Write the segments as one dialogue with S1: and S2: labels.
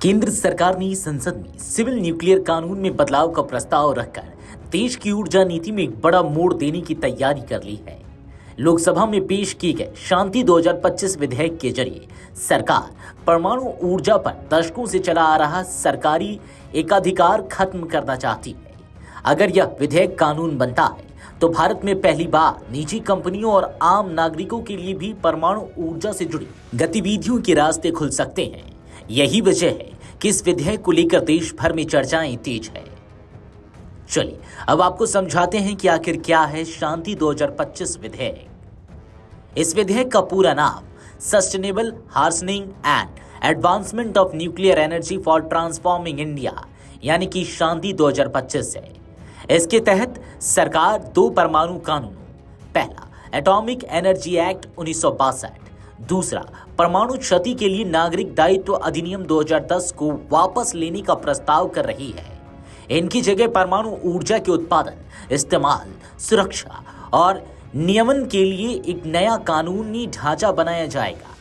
S1: केंद्र सरकार ने संसद में सिविल न्यूक्लियर कानून में बदलाव का प्रस्ताव रखकर देश की ऊर्जा नीति में एक बड़ा मोड़ देने की तैयारी कर ली है। लोकसभा में पेश किए गए शांति 2025 विधेयक के जरिए सरकार परमाणु ऊर्जा पर दशकों से चला आ रहा सरकारी एकाधिकार खत्म करना चाहती है। अगर यह विधेयक कानून बनता है तो भारत में पहली बार निजी कंपनियों और आम नागरिकों के लिए भी परमाणु ऊर्जा से जुड़ी गतिविधियों के रास्ते खुल सकते हैं। यही वजह है कि इस विधेयक को लेकर देश भर में चर्चाएं तेज है। चलिए अब आपको समझाते हैं कि आखिर क्या है शांति 2025 विधेयक। इस विधेयक का पूरा नाम sustainable harnessing and advancement of nuclear energy for transforming India यानी कि शांति 2025 है। इसके तहत सरकार दो परमाणु कानूनों, पहला एटॉमिक एनर्जी एक्ट 1962, दूसरा परमाणु क्षति के लिए नागरिक दायित्व अधिनियम 2010 को वापस लेने का प्रस्ताव कर रही है। इनकी जगह परमाणु ऊर्जा के उत्पादन, इस्तेमाल, सुरक्षा और नियमन के लिए एक नया कानूनी ढांचा बनाया जाएगा।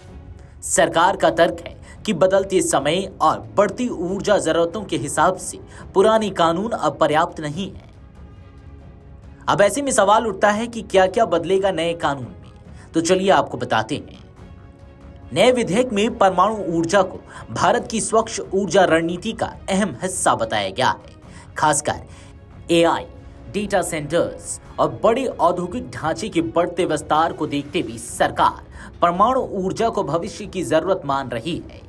S1: सरकार का तर्क है कि बदलते समय और बढ़ती ऊर्जा जरूरतों के हिसाब से पुराने कानून अब पर्याप्त नहीं है। अब ऐसे में सवाल उठता है कि क्या क्या बदलेगा नए कानून में, तो चलिए आपको बताते हैं। नए विधेयक में परमाणु ऊर्जा को भारत की स्वच्छ ऊर्जा रणनीति का अहम हिस्सा बताया गया है। खासकर एआई, डेटा सेंटर्स और बड़े औद्योगिक ढांचे के बढ़ते विस्तार को देखते हुए सरकार परमाणु ऊर्जा को भविष्य की जरूरत मान रही है।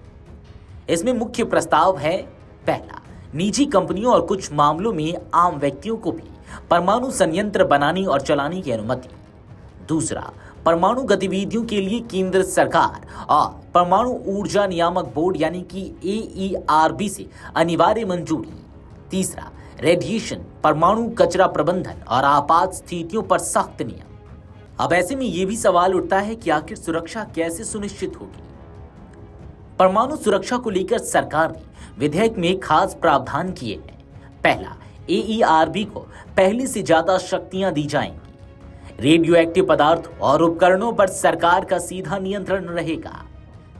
S1: इसमें मुख्य प्रस्ताव है, पहला निजी कंपनियों और कुछ मामलों में आम व्यक्तियों को भी परमाणु संयंत्र बनाने और चलाने की अनुमति, दूसरा परमाणु गतिविधियों के लिए केंद्र सरकार और परमाणु ऊर्जा नियामक बोर्ड यानी कि AERB से अनिवार्य मंजूरी, तीसरा रेडिएशन, परमाणु कचरा प्रबंधन और आपात स्थितियों पर सख्त नियम। अब ऐसे में यह भी सवाल उठता है कि आखिर सुरक्षा कैसे सुनिश्चित होगी। परमाणु सुरक्षा को लेकर सरकार ने विधेयक में खास प्रावधान किए हैं। पहला, AERB को पहले से ज्यादा शक्तियां दी जाएंगी। रेडियो एक्टिव पदार्थों और उपकरणों पर सरकार का सीधा नियंत्रण रहेगा।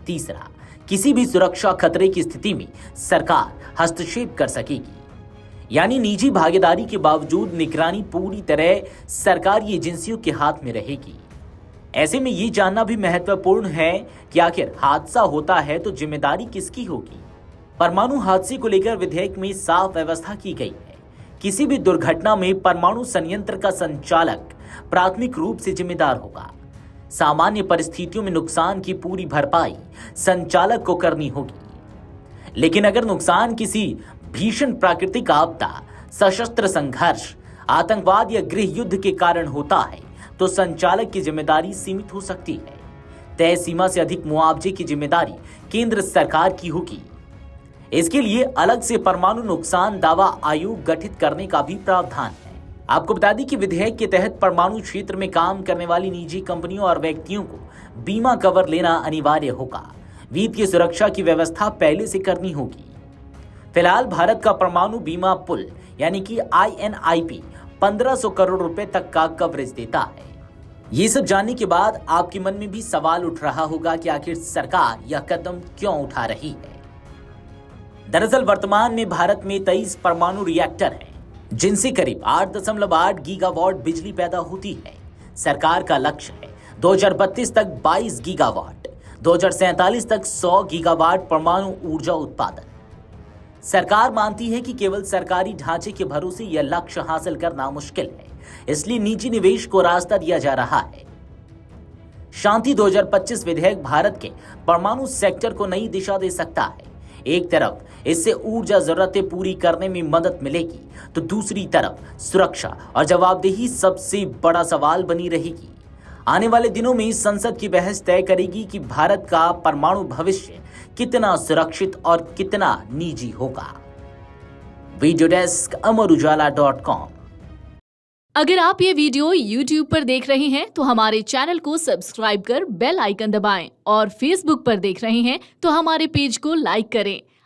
S1: तीसरा, किसी भी सुरक्षा खतरे की स्थिति में सरकार हस्तक्षेप कर सकेगी, यानी निजी भागीदारी के बावजूद निगरानी पूरी तरह सरकारी एजेंसियों के हाथ में रहेगी। ऐसे में ये जानना भी महत्वपूर्ण है कि आखिर हादसा होता है तो जिम्मेदारी किसकी होगी। परमाणु हादसे को लेकर विधेयक में साफ व्यवस्था की गई है। किसी भी दुर्घटना में परमाणु संयंत्र का संचालक प्राथमिक रूप से जिम्मेदार होगा। सामान्य परिस्थितियों में नुकसान की पूरी भरपाई संचालक को करनी होगी, लेकिन अगर नुकसान किसी भीषण प्राकृतिक आपदा, सशस्त्र संघर्ष, आतंकवाद या गृह युद्ध के कारण होता है तो संचालक की जिम्मेदारी सीमित हो सकती है। तय सीमा से अधिक मुआवजे की जिम्मेदारी केंद्र सरकार की होगी। इसके लिए अलग से परमाणु नुकसान दावा आयोग गठित करने का भी प्रावधान है। आपको बता दें कि विधेयक के तहत परमाणु क्षेत्र में काम करने वाली निजी कंपनियों और व्यक्तियों को बीमा कवर लेना अनिवार्य होगा। वित्तीय सुरक्षा की व्यवस्था पहले से करनी होगी। फिलहाल भारत का परमाणु बीमा पुल यानी कि INIP 1500 करोड़ रुपए तक का कवरेज देता है। ये सब जानने के बाद आपके मन में भी सवाल उठ रहा होगा कि आखिर सरकार यह कदम क्यों उठा रही है। दरअसल वर्तमान में भारत में 23 परमाणु रिएक्टर हैं, जिनसे करीब 8.8 गीगावाट बिजली पैदा होती है। सरकार का लक्ष्य है 2032 तक 22 गीगावाट, 2047 तक 100 गीगावाट परमाणु ऊर्जा उत्पादन। सरकार मानती है कि केवल सरकारी ढांचे के भरोसे यह लक्ष्य हासिल करना मुश्किल है, इसलिए निजी निवेश को रास्ता दिया जा रहा है। शांति 2025 विधेयक भारत के परमाणु सेक्टर को नई दिशा दे सकता है। एक तरफ इससे ऊर्जा जरूरतें पूरी करने में मदद मिलेगी, तो दूसरी तरफ सुरक्षा और जवाबदेही सबसे बड़ा सवाल बनी रहेगी। आने वाले दिनों में संसद की बहस तय करेगी कि भारत का परमाणु भविष्य कितना सुरक्षित और कितना निजी होगा। Video desk amarujala.com।
S2: अगर आप ये वीडियो YouTube पर देख रहे हैं तो हमारे चैनल को सब्सक्राइब कर बेल आइकन दबाएं और Facebook पर देख रहे हैं तो हमारे पेज को लाइक करें।